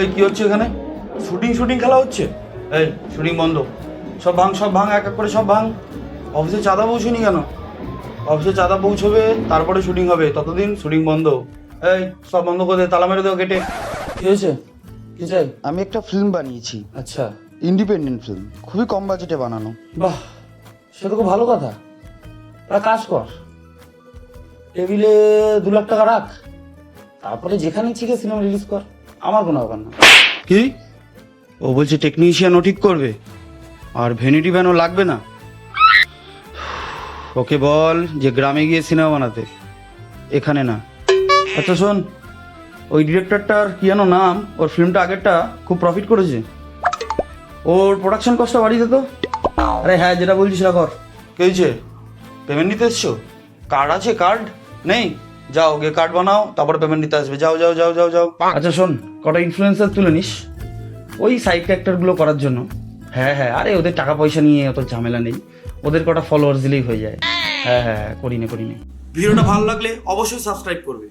এই কি হচ্ছে এখানে? শুটিং খেলা হচ্ছে? এই শুটিং বন্ধ, সব ভাঙ এক এক করে সব ভাঙ। অফিসে চাঁদা পৌঁছনি কেন? অফিসে চাঁদা পৌঁছবে, তারপরে শুটিং হবে, ততদিন শুটিং বন্ধ। এই সব বন্ধ করে দে, তালা মেরে দেও গেটে। কি হয়েছে? কি চাই? আমি একটা ফিল্ম বানিয়েছি, আচ্ছা, ইন্ডিপেন্ডেন্ট ফিল্ম, খুবই কম বাজেটে বানানো। বাহ, সে তো খুব ভালো কথা। একটা কাজ কর, টেবিলে 2 লাখ টাকা রাখ, তারপরে যেখানে ইচ্ছে সিনেমা রিলিজ কর, আমার কোনো ব্যাপার না। কি? ও বলছে টেকনিশিয়ানও ঠিক করবে, আর ভ্যানিটি ভ্যানও লাগবে না। ওকে বল যে গ্রামে গিয়ে সিনেমা বানাতে, এখানে না। আচ্ছা শোন, ওই ডিরেক্টরটার কি যেন নাম, ওর ফিল্মটা আগেরটা খুব প্রফিট করেছে, ওর প্রোডাকশন কস্টটা বাড়িয়ে দে তো। আরে হ্যাঁ, যেটা বলছিস সেটা কর। কে হয়েছে? পেমেন্ট নিতে এসছো? কার্ড আছে? কার্ড নেই? যাও গিয়ে কার্ড বানাও, তারপরে পেমেন্ট নিতে আসবে। যাও যাও যাও যাও যাও। আচ্ছা শোন, কটা ইনফ্লুয়েন্সার তুলে নিস ওই সাইড ক্যারেক্টারগুলো করার জন্য। হ্যাঁ হ্যাঁ, আরে ওদের টাকা পয়সা নিয়ে অত ঝামেলা নেই, ওদের কটা ফলোয়ার্স দিলেই হয়ে যায়। হ্যাঁ হ্যাঁ হ্যাঁ, করি নে। ভিডিওটা ভালো লাগলে অবশ্যই সাবস্ক্রাইব করবে।